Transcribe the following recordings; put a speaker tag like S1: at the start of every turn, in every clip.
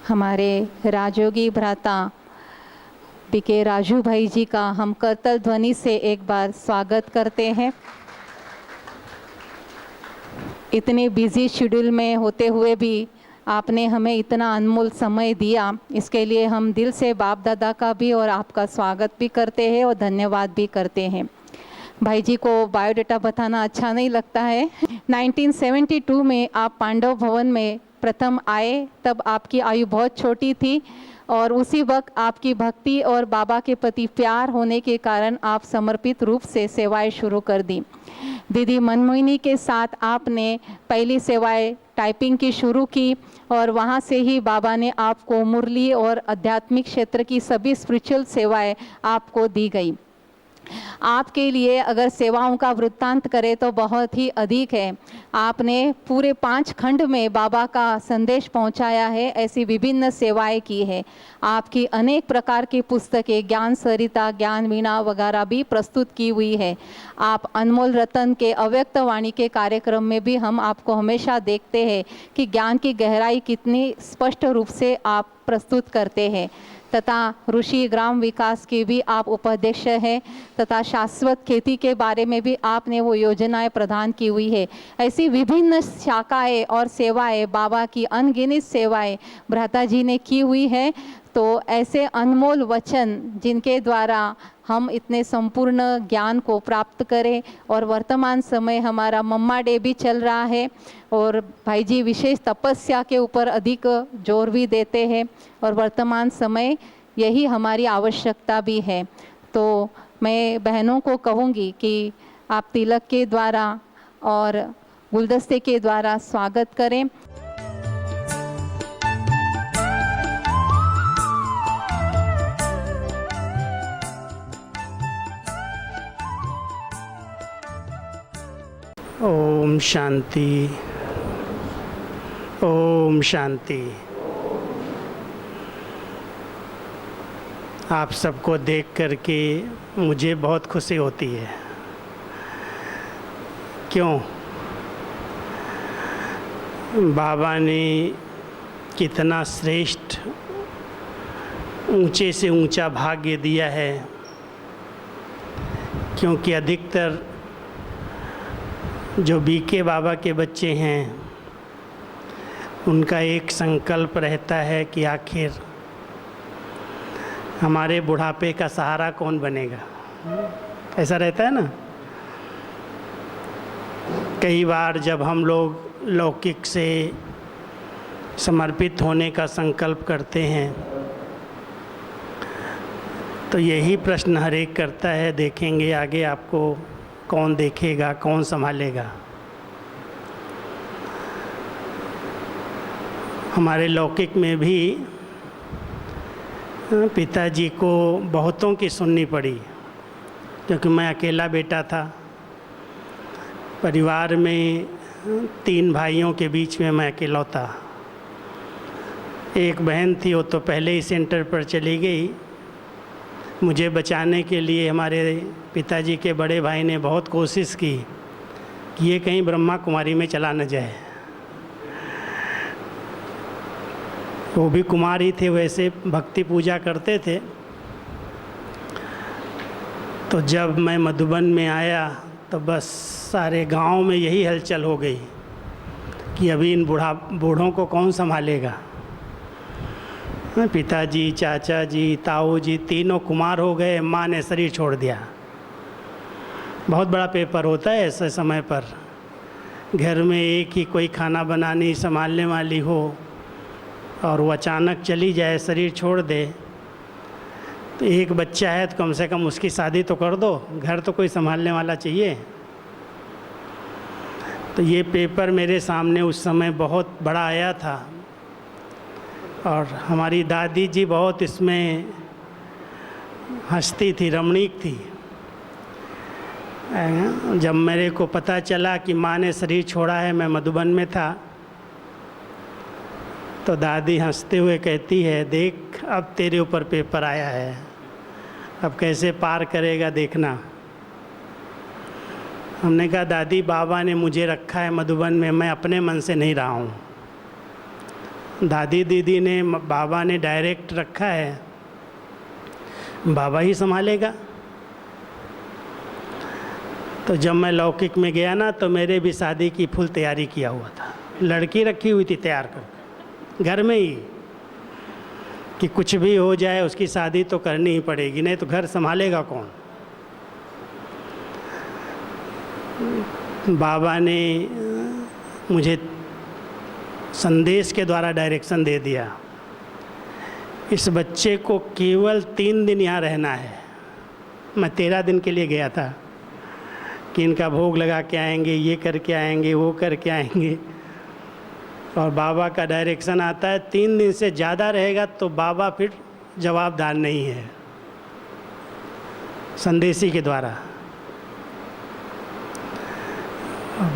S1: हमारे राजयोगी भ्राता पीके राजू भाई जी का हम करतल ध्वनि से एक बार स्वागत करते हैं। इतने बिजी शेड्यूल में होते हुए भी आपने हमें इतना अनमोल समय दिया, इसके लिए हम दिल से बाप दादा का भी और आपका स्वागत भी करते हैं और धन्यवाद भी करते हैं। भाई जी को बायोडाटा बताना अच्छा नहीं लगता है। 1972 में आप पांडव भवन में प्रथम आए, तब आपकी आयु बहुत छोटी थी और उसी वक्त आपकी भक्ति और बाबा के प्रति प्यार होने के कारण आप समर्पित रूप से सेवाएं शुरू कर दी। दीदी मनमोहिनी के साथ आपने पहली सेवाएं टाइपिंग की शुरू की और वहाँ से ही बाबा ने आपको मुरली और आध्यात्मिक क्षेत्र की सभी स्पिरिचुअल सेवाएं आपको दी गई। आपके लिए अगर सेवाओं का वृत्तांत करें तो बहुत ही अधिक है। आपने पूरे 5 खंड में बाबा का संदेश पहुंचाया है, ऐसी विभिन्न सेवाएं की है। आपकी अनेक प्रकार की पुस्तकें, ज्ञान सरिता, ज्ञान वीणा वगैरह भी प्रस्तुत की हुई है। आप अनमोल रतन के अव्यक्त वाणी के कार्यक्रम में भी हम आपको हमेशा देखते हैं कि ज्ञान की गहराई कितनी स्पष्ट रूप से आप प्रस्तुत करते हैं। तथा ऋषि ग्राम विकास के भी आप उपाध्यक्ष हैं तथा शाश्वत खेती के बारे में भी आपने वो योजनाएं प्रदान की हुई है। ऐसी विभिन्न शाखाएं और सेवाएं, बाबा की अनगिनत सेवाएं भ्राता जी ने की हुई है। तो ऐसे अनमोल वचन जिनके द्वारा हम इतने संपूर्ण ज्ञान को प्राप्त करें, और वर्तमान समय हमारा मम्मा डे भी चल रहा है और भाई जी विशेष तपस्या के ऊपर अधिक जोर भी देते हैं और वर्तमान समय यही हमारी आवश्यकता भी है। तो मैं बहनों को कहूँगी कि आप तिलक के द्वारा और गुलदस्ते के द्वारा स्वागत करें।
S2: ओम शांति, ओम शांति। आप सबको देख करके मुझे बहुत खुशी होती है। क्यों? बाबा ने कितना श्रेष्ठ ऊंचे से ऊंचा भाग्य दिया है, क्योंकि अधिकतर जो बीके बाबा के बच्चे हैं उनका एक संकल्प रहता है कि आखिर हमारे बुढ़ापे का सहारा कौन बनेगा। ऐसा रहता है ना। कई बार जब हम लोग लौकिक से समर्पित होने का संकल्प करते हैं तो यही प्रश्न हर एक करता है, देखेंगे आगे आपको कौन देखेगा, कौन संभालेगा। हमारे लौकिक में भी पिताजी को बहुतों की सुननी पड़ी, क्योंकि मैं अकेला बेटा था। परिवार में 3 भाइयों के बीच में मैं अकेलौता। एक बहन थी, वो तो पहले ही सेंटर पर चली गई। मुझे बचाने के लिए हमारे पिताजी के बड़े भाई ने बहुत कोशिश की कि ये कहीं ब्रह्मा कुमारी में चला न जाए। वो भी कुमार ही थे, वैसे भक्ति पूजा करते थे। तो जब मैं मधुबन में आया तो बस सारे गांव में यही हलचल हो गई कि अभी इन बूढ़ों को कौन संभालेगा। पिताजी, चाचा जी, ताऊ जी तीनों कुमार हो गए, माँ ने शरीर छोड़ दिया। बहुत बड़ा पेपर होता है ऐसे समय पर। घर में एक ही कोई खाना बनाने संभालने वाली हो और वो अचानक चली जाए, शरीर छोड़ दे, तो एक बच्चा है तो कम से कम उसकी शादी तो कर दो, घर तो कोई संभालने वाला चाहिए। तो ये पेपर मेरे सामने उस समय बहुत बड़ा आया था और हमारी दादी जी बहुत इसमें हंसती थी, रमणीक थी। जब मेरे को पता चला कि माँ ने शरीर छोड़ा है, मैं मधुबन में था, तो दादी हंसते हुए कहती है, देख अब तेरे ऊपर पेपर आया है, अब कैसे पार करेगा देखना। हमने कहा दादी, बाबा ने मुझे रखा है मधुबन में, मैं अपने मन से नहीं रहा हूँ। दादी दीदी ने बाबा ने डायरेक्ट रखा है, बाबा ही संभालेगा। तो जब मैं लौकिक में गया ना, तो मेरे भी शादी की फुल तैयारी किया हुआ था, लड़की रखी हुई थी तैयार कर घर में ही, कि कुछ भी हो जाए उसकी शादी तो करनी ही पड़ेगी, नहीं तो घर संभालेगा कौन। बाबा ने मुझे संदेश के द्वारा डायरेक्शन दे दिया, इस बच्चे को केवल 3 दिन यहाँ रहना है। मैं 13 दिन के लिए गया था कि इनका भोग लगा के आएंगे, ये करके आएंगे, वो करके आएंगे, और बाबा का डायरेक्शन आता है 3 दिन से ज़्यादा रहेगा तो बाबा फिर जवाबदार नहीं है, संदेशी के द्वारा।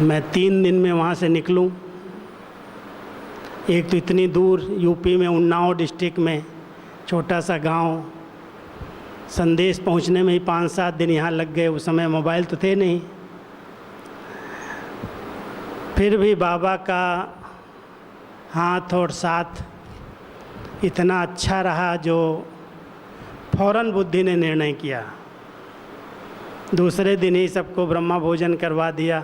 S2: मैं 3 दिन में वहाँ से निकलूं, एक तो इतनी दूर यूपी में उन्नाव डिस्ट्रिक्ट में छोटा सा गांव, संदेश पहुंचने में ही 5-7 दिन यहाँ लग गए। उस समय मोबाइल तो थे नहीं। फिर भी बाबा का हाथ और साथ इतना अच्छा रहा जो फौरन बुद्धि ने निर्णय किया। दूसरे दिन ही सबको ब्रह्मा भोजन करवा दिया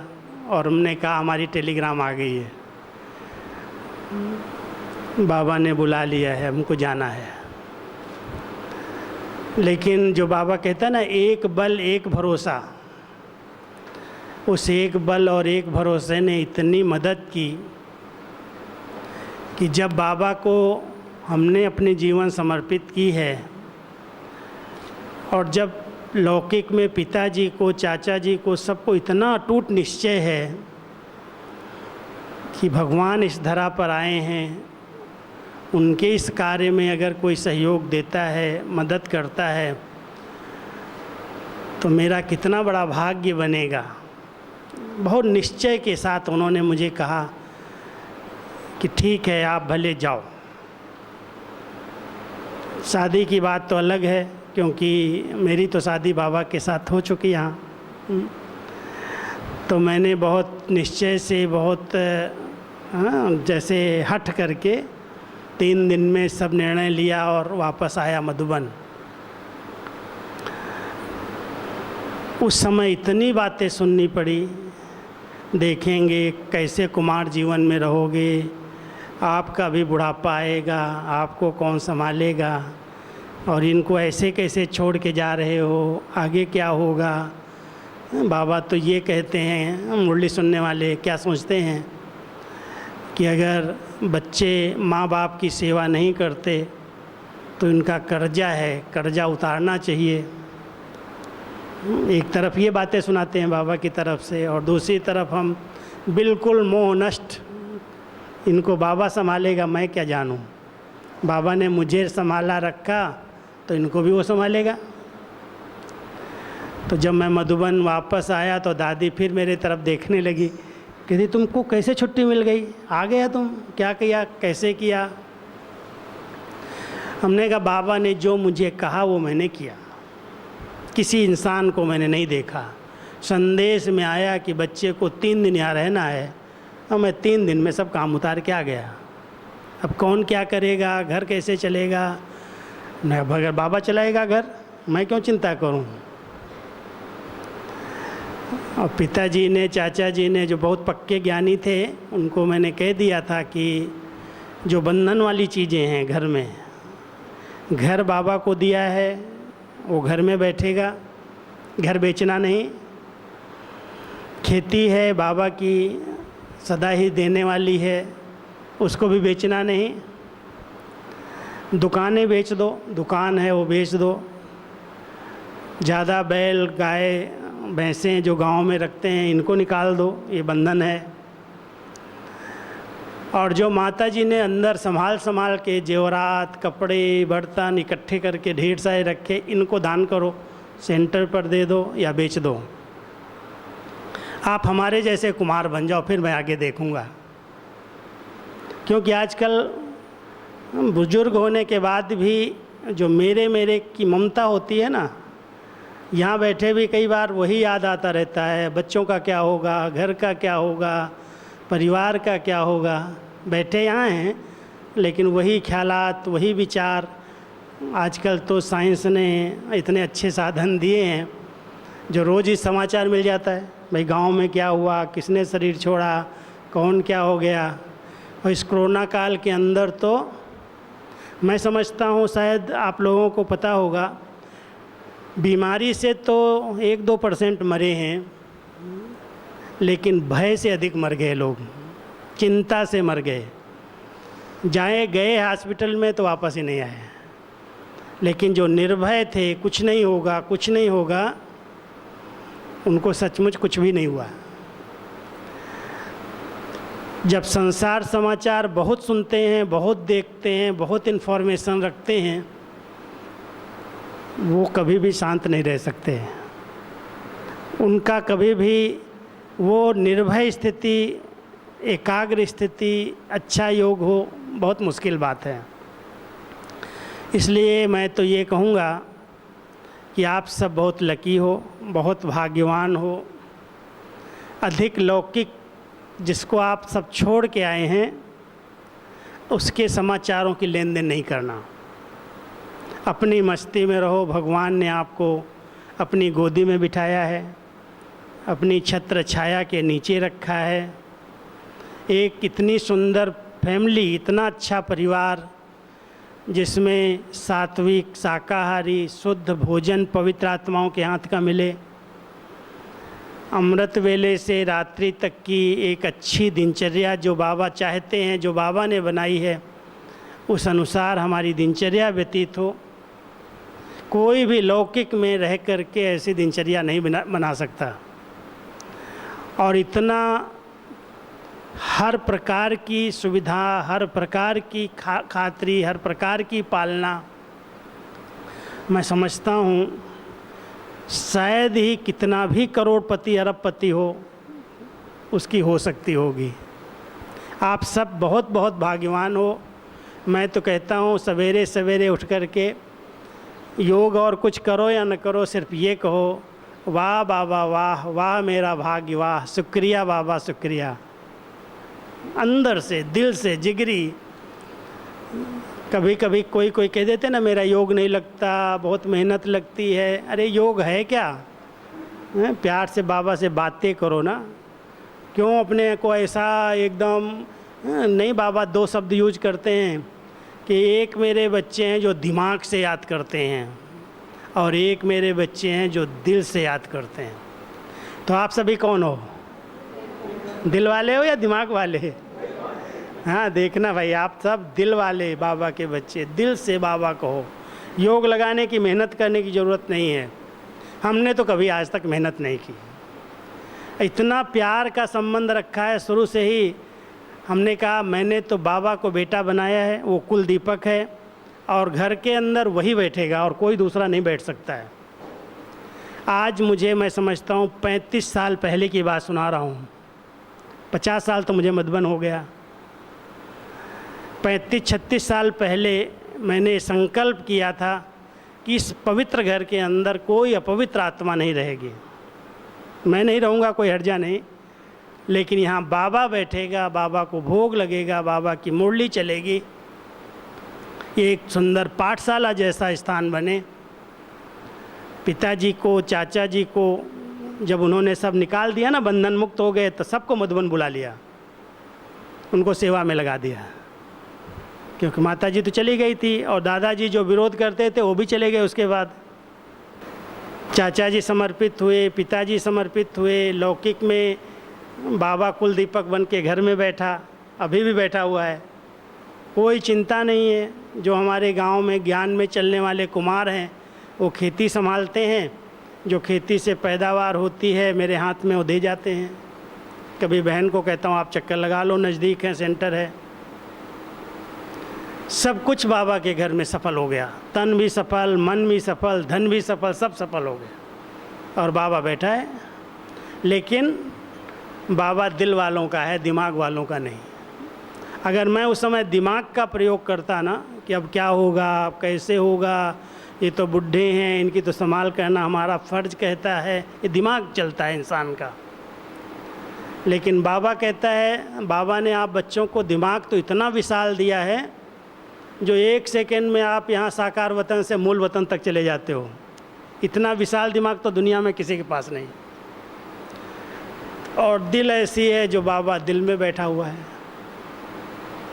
S2: और हमने कहा हमारी टेलीग्राम आ गई है, बाबा ने बुला लिया है, हमको जाना है। लेकिन जो बाबा कहता है ना, एक बल एक भरोसा, उस एक बल और एक भरोसे ने इतनी मदद की कि जब बाबा को हमने अपने जीवन समर्पित की है, और जब लौकिक में पिताजी को, चाचा जी को, सबको इतना अटूट निश्चय है कि भगवान इस धरा पर आए हैं, उनके इस कार्य में अगर कोई सहयोग देता है, मदद करता है, तो मेरा कितना बड़ा भाग्य बनेगा। बहुत निश्चय के साथ उन्होंने मुझे कहा कि ठीक है, आप भले जाओ। शादी की बात तो अलग है, क्योंकि मेरी तो शादी बाबा के साथ हो चुकी यहाँ। तो मैंने बहुत निश्चय से, बहुत जैसे हट करके 3 दिन में सब निर्णय लिया और वापस आया मधुबन। उस समय इतनी बातें सुननी पड़ी, देखेंगे कैसे कुमार जीवन में रहोगे, आपका भी बुढ़ापा आएगा, आपको कौन संभालेगा, और इनको ऐसे कैसे छोड़ के जा रहे हो, आगे क्या होगा। बाबा तो ये कहते हैं, मुरली सुनने वाले क्या सोचते हैं कि अगर बच्चे माँ बाप की सेवा नहीं करते तो इनका कर्जा है, कर्जा उतारना चाहिए। एक तरफ ये बातें सुनाते हैं बाबा की तरफ से, और दूसरी तरफ हम बिल्कुल मोह नष्ट, इनको बाबा संभालेगा, मैं क्या जानूँ, बाबा ने मुझे संभाला रखा तो इनको भी वो संभालेगा। तो जब मैं मधुबन वापस आया तो दादी फिर मेरे तरफ देखने लगी, कहती तुमको कैसे छुट्टी मिल गई, आ गया तुम, क्या किया, कैसे किया। हमने कहा बाबा ने जो मुझे कहा वो मैंने किया, किसी इंसान को मैंने नहीं देखा। संदेश में आया कि बच्चे को 3 दिन यहाँ रहना है, और मैं 3 दिन में सब काम उतार के आ गया। अब कौन क्या करेगा, घर कैसे चलेगा, न अगर बाबा चलाएगा घर, मैं क्यों चिंता करूं। और पिताजी ने, चाचा जी ने, जो बहुत पक्के ज्ञानी थे, उनको मैंने कह दिया था कि जो बंधन वाली चीज़ें हैं घर में, घर बाबा को दिया है, वो घर में बैठेगा, घर बेचना नहीं। खेती है बाबा की, सदा ही देने वाली है, उसको भी बेचना नहीं। दुकानें बेच दो, दुकान है वो बेच दो। ज़्यादा बैल, गाय, भैंसें जो गांव में रखते हैं, इनको निकाल दो, ये बंधन है। और जो माता जी ने अंदर संभाल के जेवरात, कपड़े, बर्तन इकट्ठे करके ढेर सारे रखे, इनको दान करो, सेंटर पर दे दो या बेच दो। आप हमारे जैसे कुमार बन जाओ, फिर मैं आगे देखूंगा। क्योंकि आजकल बुजुर्ग होने के बाद भी जो मेरे की ममता होती है ना, यहाँ बैठे भी कई बार वही याद आता रहता है, बच्चों का क्या होगा, घर का क्या होगा, परिवार का क्या होगा। बैठे यहाँ हैं लेकिन वही ख्यालात, वही विचार, आजकल तो साइंस ने इतने अच्छे साधन दिए हैं जो रोज़ ही समाचार मिल जाता है, भाई गांव में क्या हुआ, किसने शरीर छोड़ा, कौन क्या हो गया। और इस कोरोना काल के अंदर तो मैं समझता हूँ, शायद आप लोगों को पता होगा, बीमारी से तो 1-2% मरे हैं, लेकिन भय से अधिक मर गए लोग, चिंता से मर गए। गए हॉस्पिटल में तो वापस ही नहीं आए। लेकिन जो निर्भय थे, कुछ नहीं होगा, कुछ नहीं होगा, उनको सचमुच कुछ भी नहीं हुआ। जब संसार समाचार बहुत सुनते हैं, बहुत देखते हैं, बहुत इन्फॉर्मेशन रखते हैं, वो कभी भी शांत नहीं रह सकते। उनका कभी भी वो निर्भय स्थिति, एकाग्र स्थिति, अच्छा योग हो, बहुत मुश्किल बात है। इसलिए मैं तो ये कहूँगा कि आप सब बहुत लकी हो, बहुत भाग्यवान हो। अधिक लौकिक जिसको आप सब छोड़ के आए हैं, उसके समाचारों की लेन देन नहीं करना। अपनी मस्ती में रहो। भगवान ने आपको अपनी गोदी में बिठाया है, अपनी छत्र छाया के नीचे रखा है। एक इतनी सुंदर फैमिली, इतना अच्छा परिवार, जिसमें सात्विक, शाकाहारी, शुद्ध भोजन पवित्र आत्माओं के हाथ का मिले, अमृत वेले से रात्रि तक की एक अच्छी दिनचर्या जो बाबा चाहते हैं, जो बाबा ने बनाई है, उस अनुसार हमारी दिनचर्या व्यतीत हो। कोई भी लौकिक में रह कर के ऐसी दिनचर्या नहीं बना सकता। और इतना हर प्रकार की सुविधा, हर प्रकार की खातिरी, हर प्रकार की पालना, मैं समझता हूँ शायद ही कितना भी करोड़पति अरबपति हो, उसकी हो सकती होगी। आप सब बहुत बहुत भाग्यवान हो। मैं तो कहता हूँ सवेरे सवेरे उठ कर के योग और कुछ करो या न करो, सिर्फ ये कहो, वाह बाबा वाह, वाह मेरा भाग्य वाह, शुक्रिया बाबा शुक्रिया। अंदर से, दिल से, जिगरी। कभी कभी कोई कह देते ना मेरा योग नहीं लगता, बहुत मेहनत लगती है। अरे योग है क्या? प्यार से बाबा से बातें करो ना। क्यों अपने को ऐसा एकदम नहीं? बाबा 2 शब्द यूज करते हैं कि एक मेरे बच्चे हैं जो दिमाग से याद करते हैं और एक मेरे बच्चे हैं जो दिल से याद करते हैं। तो आप सभी कौन हो? दिल वाले हो या दिमाग वाले? हाँ, देखना भाई, आप सब दिल वाले बाबा के बच्चे, दिल से बाबा कहो। योग लगाने की, मेहनत करने की ज़रूरत नहीं है। हमने तो कभी आज तक मेहनत नहीं की। इतना प्यार का संबंध रखा है शुरू से ही। हमने कहा मैंने तो बाबा को बेटा बनाया है, वो कुल दीपक है और घर के अंदर वही बैठेगा और कोई दूसरा नहीं बैठ सकता है। आज मुझे, मैं समझता हूँ 35 साल पहले की बात सुना रहा हूँ। 50 साल तो मुझे मधुबन हो गया। 35-36 साल पहले मैंने संकल्प किया था कि इस पवित्र घर के अंदर कोई अपवित्र आत्मा नहीं रहेगी। मैं नहीं रहूँगा, कोई हर्जा नहीं, लेकिन यहाँ बाबा बैठेगा, बाबा को भोग लगेगा, बाबा की मुरली चलेगी। ये एक सुंदर पाठशाला जैसा स्थान बने। पिताजी को, चाचा जी को जब उन्होंने सब निकाल दिया ना, बंधन मुक्त हो गए, तो सबको मधुबन बुला लिया, उनको सेवा में लगा दिया। क्योंकि माताजी तो चली गई थी और दादाजी जो विरोध करते थे वो भी चले गए। उसके बाद चाचा जी समर्पित हुए, पिताजी समर्पित हुए। लौकिक में बाबा कुल दीपक बन के घर में बैठा, अभी भी बैठा हुआ है। कोई चिंता नहीं है। जो हमारे गांव में ज्ञान में चलने वाले कुमार हैं, वो खेती संभालते हैं। जो खेती से पैदावार होती है मेरे हाथ में वो दे जाते हैं। कभी बहन को कहता हूँ आप चक्कर लगा लो, नज़दीक है, सेंटर है। सब कुछ बाबा के घर में सफल हो गया। तन भी सफल, मन भी सफल, धन भी सफल, सब सफल हो गया। और बाबा बैठा है। लेकिन बाबा दिल वालों का है, दिमाग वालों का नहीं। अगर मैं उस समय दिमाग का प्रयोग करता ना कि अब क्या होगा, अब कैसे होगा, ये तो बूढ़े हैं, इनकी तो संभाल करना हमारा फ़र्ज कहता है, ये दिमाग चलता है इंसान का। लेकिन बाबा कहता है, बाबा ने आप बच्चों को दिमाग तो इतना विशाल दिया है जो एक सेकेंड में आप यहाँ साकार वतन से मूल वतन तक चले जाते हो। इतना विशाल दिमाग तो दुनिया में किसी के पास नहीं। और दिल ऐसी है जो बाबा दिल में बैठा हुआ है।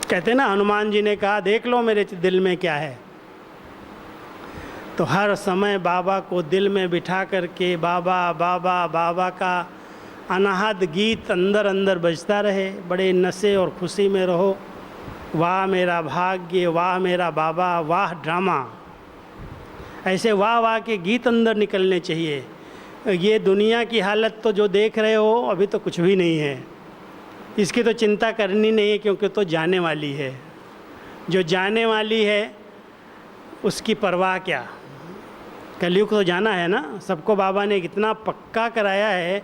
S2: कहते हैं ना, हनुमान जी ने कहा देख लो मेरे दिल में क्या है। तो हर समय बाबा को दिल में बिठा करके बाबा बाबा बाबा का अनाहद गीत अंदर अंदर बजता रहे। बड़े नशे और खुशी में रहो। वाह मेरा भाग्य, वाह मेरा बाबा, वाह ड्रामा, ऐसे वाह वाह के गीत अंदर निकलने चाहिए। ये दुनिया की हालत तो जो देख रहे हो अभी तो कुछ भी नहीं है, इसकी तो चिंता करनी नहीं है, क्योंकि तो जाने वाली है। जो जाने वाली है उसकी परवाह क्या। कलयुग तो जाना है ना, सबको बाबा ने कितना पक्का कराया है।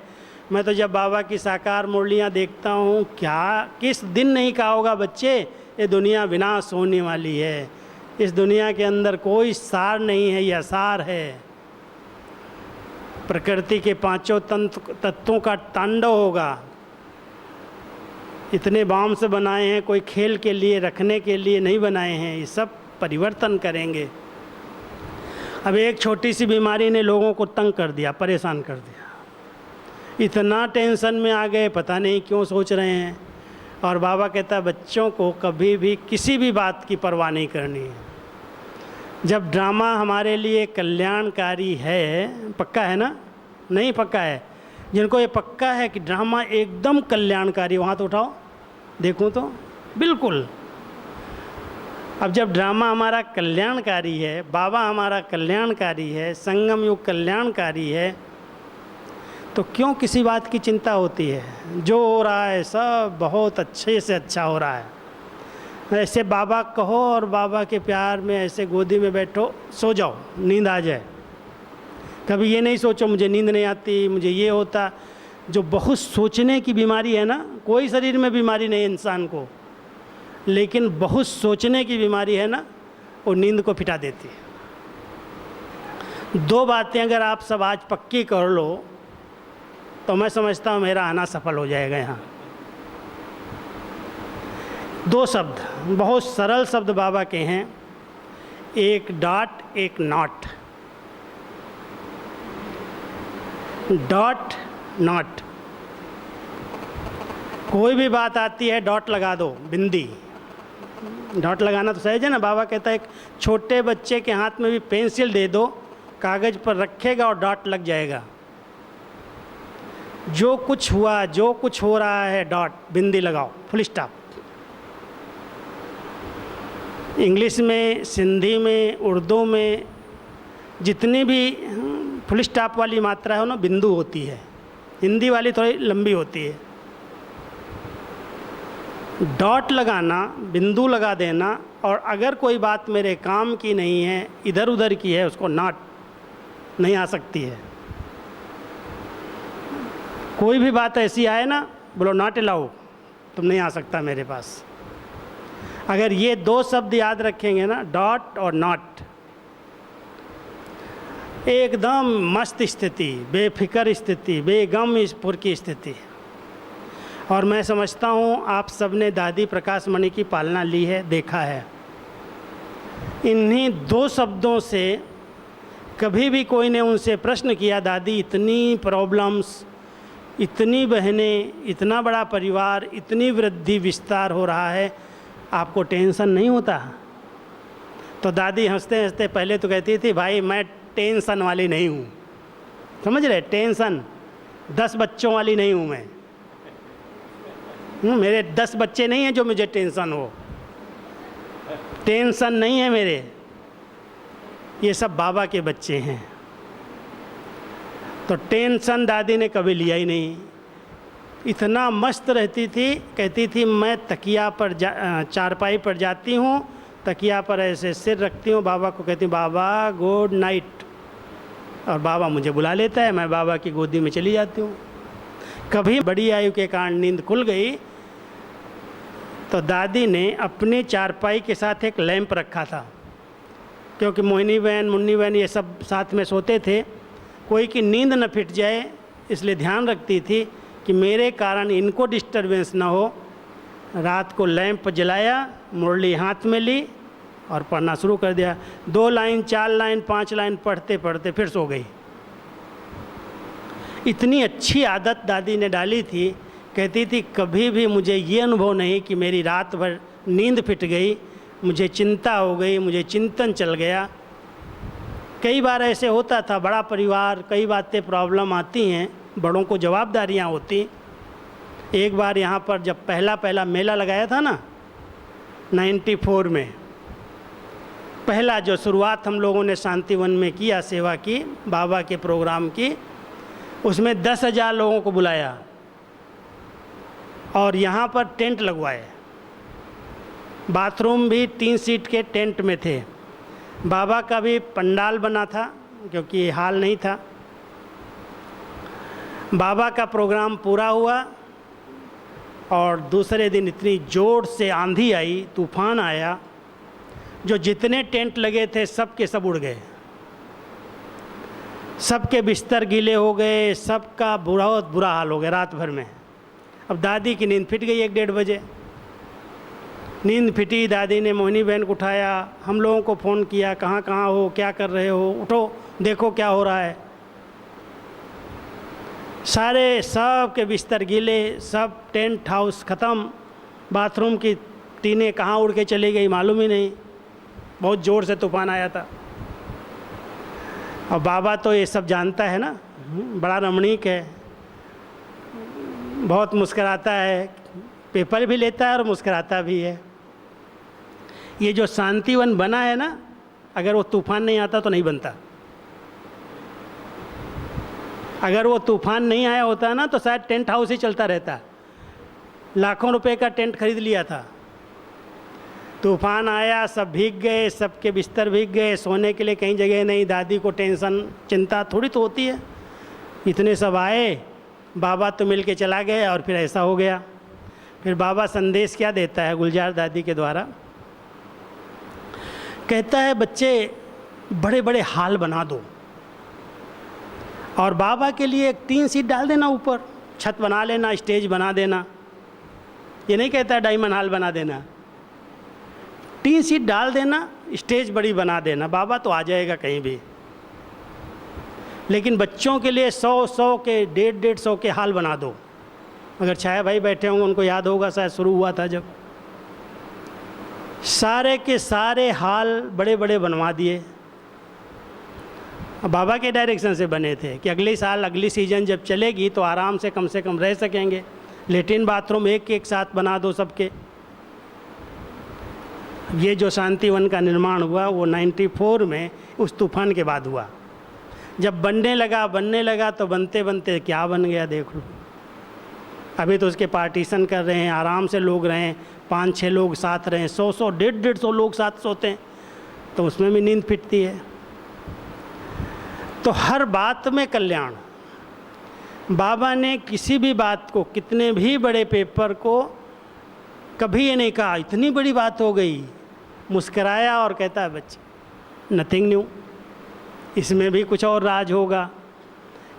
S2: मैं तो जब बाबा की साकार मुरलियाँ देखता हूँ, क्या किस दिन नहीं कहा होगा बच्चे ये दुनिया विनाश होने वाली है, इस दुनिया के अंदर कोई सार नहीं है, यह सार है। प्रकृति के पांचों तत्वों का तांडव होगा। इतने बाम से बनाए हैं, कोई खेल के लिए रखने के लिए नहीं बनाए हैं, ये सब परिवर्तन करेंगे। अब एक छोटी सी बीमारी ने लोगों को तंग कर दिया, परेशान कर दिया, इतना टेंशन में आ गए, पता नहीं क्यों सोच रहे हैं। और बाबा कहता है बच्चों को कभी भी किसी भी बात की परवाह नहीं करनी है। जब ड्रामा हमारे लिए कल्याणकारी है, पक्का है ना? नहीं पक्का है? जिनको ये पक्का है कि ड्रामा एकदम कल्याणकारी, वहाँ तो उठाओ देखूँ तो बिल्कुल। अब जब ड्रामा हमारा कल्याणकारी है, बाबा हमारा कल्याणकारी है, संगम युग कल्याणकारी है, तो क्यों किसी बात की चिंता होती है? जो हो रहा है सब बहुत अच्छे से अच्छा हो रहा है। ऐसे बाबा कहो और बाबा के प्यार में ऐसे गोदी में बैठो, सो जाओ, नींद आ जाए। कभी ये नहीं सोचो मुझे नींद नहीं आती, मुझे ये होता। जो बहुत सोचने की बीमारी है ना, कोई शरीर में बीमारी नहीं है इंसान को, लेकिन बहुत सोचने की बीमारी है ना, वो नींद को फिटा देती है। दो बातें अगर आप सब आज पक्की कर लो तो मैं समझता हूँ मेरा आना सफल हो जाएगा यहाँ। दो शब्द, बहुत सरल शब्द बाबा के हैं, एक डॉट एक नॉट। डॉट नॉट, कोई भी बात आती है डॉट लगा दो, बिंदी। डॉट लगाना तो सहज है ना। बाबा कहता है एक छोटे बच्चे के हाथ में भी पेंसिल दे दो, कागज पर रखेगा और डॉट लग जाएगा। जो कुछ हुआ, जो कुछ हो रहा है, डॉट, बिंदी लगाओ, फुल स्टॉप। इंग्लिश में, सिंधी में, उर्दू में जितनी भी फुल स्टॉप वाली मात्रा है ना, बिंदु होती है। हिंदी वाली थोड़ी लंबी होती है। डॉट लगाना, बिंदु लगा देना, और अगर कोई बात मेरे काम की नहीं है, इधर उधर की है, उसको नॉट नहीं आ सकती है। कोई भी बात ऐसी आए ना, बोलो नॉट अलाउ, तुम नहीं आ सकता मेरे पास। अगर ये दो शब्द याद रखेंगे ना, डॉट और नॉट, एकदम मस्त स्थिति, बेफिक्र स्थिति, बेगम स्फुर की स्थिति। और मैं समझता हूँ आप सबने दादी प्रकाश मणि की पालना ली है, देखा है। इन्हीं दो शब्दों से कभी भी कोई ने उनसे प्रश्न किया, दादी इतनी प्रॉब्लम्स, इतनी बहनें, इतना बड़ा परिवार, इतनी वृद्धि विस्तार हो रहा है, आपको टेंशन नहीं होता? तो दादी हंसते हंसते पहले तो कहती थी, भाई मैं टेंशन वाली नहीं हूँ, समझ रहे? टेंशन 10 बच्चों वाली नहीं हूँ मैं। मेरे 10 बच्चे नहीं हैं जो मुझे टेंशन हो, टेंशन नहीं है मेरे, ये सब बाबा के बच्चे हैं। तो टेंशन दादी ने कभी लिया ही नहीं। इतना मस्त रहती थी, कहती थी मैं तकिया पर चारपाई पर जाती हूँ, तकिया पर ऐसे सिर रखती हूँ, बाबा को कहती हूँ बाबा गुड नाइट, और बाबा मुझे बुला लेता है, मैं बाबा की गोदी में चली जाती हूँ। कभी बड़ी आयु के कारण नींद खुल गई तो दादी ने अपनी चारपाई के साथ एक लैंप रखा था, क्योंकि मोहिनी बहन, मुन्नी बहन ये सब साथ में सोते थे, कोई की नींद न फिट जाए, इसलिए ध्यान रखती थी कि मेरे कारण इनको डिस्टरबेंस ना हो। रात को लैंप जलाया, मुरली हाथ में ली और पढ़ना शुरू कर दिया। 2 लाइन 4 लाइन 5 लाइन पढ़ते पढ़ते फिर सो गई। इतनी अच्छी आदत दादी ने डाली थी, कहती थी कभी भी मुझे ये अनुभव नहीं कि मेरी रात भर नींद फिट गई, मुझे चिंता हो गई, मुझे चिंतन चल गया। कई बार ऐसे होता था, बड़ा परिवार, कई बातें प्रॉब्लम आती हैं, बड़ों को जवाबदारियाँ होती। एक बार यहाँ पर जब पहला मेला लगाया था ना 94 में, पहला जो शुरुआत हम लोगों ने शांतिवन में किया, सेवा की, बाबा के प्रोग्राम की, उसमें 10,000 लोगों को बुलाया और यहाँ पर टेंट लगवाए। बाथरूम भी 3 सीट के टेंट में थे। बाबा का भी पंडाल बना था क्योंकि हाल नहीं था। बाबा का प्रोग्राम पूरा हुआ और दूसरे दिन इतनी ज़ोर से आंधी आई, तूफान आया, जो जितने टेंट लगे थे सब के सब उड़ गए। सबके बिस्तर गीले हो गए, सबका बहुत बुरा हाल हो गया रात भर में। अब दादी की नींद फिट गई 1-1:30 बजे। नींद फिटी, दादी ने मोहिनी बहन को उठाया, हम लोगों को फ़ोन किया, कहाँ कहाँ हो, क्या कर रहे हो, उठो देखो क्या हो रहा है। सारे सब के बिस्तर गीले, सब टेंट हाउस ख़त्म, बाथरूम की टीनें कहाँ उड़ के चली गई मालूम ही नहीं। बहुत ज़ोर से तूफान आया था। और बाबा तो ये सब जानता है ना, बड़ा रमणीक है, बहुत मुस्कराता है, पेपर भी लेता है और मुस्कराता भी है। ये जो शांतिवन बना है ना, अगर वो तूफान नहीं आता तो नहीं बनता। अगर वो तूफान नहीं आया होता ना तो शायद टेंट हाउस ही चलता रहता। लाखों रुपए का टेंट खरीद लिया था, तूफान आया, सब भीग गए, सबके बिस्तर भीग गए, सोने के लिए कहीं जगह नहीं। दादी को टेंशन, चिंता थोड़ी तो होती है। इतने सब आए, बाबा तो मिल के चला गए और फिर ऐसा हो गया। फिर बाबा संदेश क्या देता है गुलजार दादी के द्वारा, कहता है बच्चे बड़े बड़े हाल बना दो और बाबा के लिए एक 3 सीट डाल देना, ऊपर छत बना लेना, स्टेज बना देना। ये नहीं कहता है डायमंड हॉल बना देना, 3 सीट डाल देना, स्टेज बड़ी बना देना, बाबा तो आ जाएगा कहीं भी। लेकिन बच्चों के लिए 100 के 150 के हाल बना दो। अगर छाया भाई बैठे होंगे उनको याद होगा, शायद शुरू हुआ था जब, सारे के सारे हाल बड़े बड़े बनवा दिए। बाबा के डायरेक्शन से बने थे कि अगले साल, अगली सीजन जब चलेगी तो आराम से कम रह सकेंगे। लेट्रिन बाथरूम एक साथ बना दो सबके। ये जो शांतिवन का निर्माण हुआ वो 94 में उस तूफान के बाद हुआ। जब बनने लगा तो बनते बनते क्या बन गया देख लो। अभी तो उसके पार्टीशन कर रहे हैं, आराम से लोग रहें, 5-6 लोग साथ रहें, 100 150 लोग साथ सोते हैं, तो उसमें भी नींद फिटती है। तो हर बात में कल्याण। बाबा ने किसी भी बात को, कितने भी बड़े पेपर को, कभी ये नहीं कहा इतनी बड़ी बात हो गई। मुस्कराया और कहता है बच्चे नथिंग न्यू, इसमें भी कुछ और राज होगा।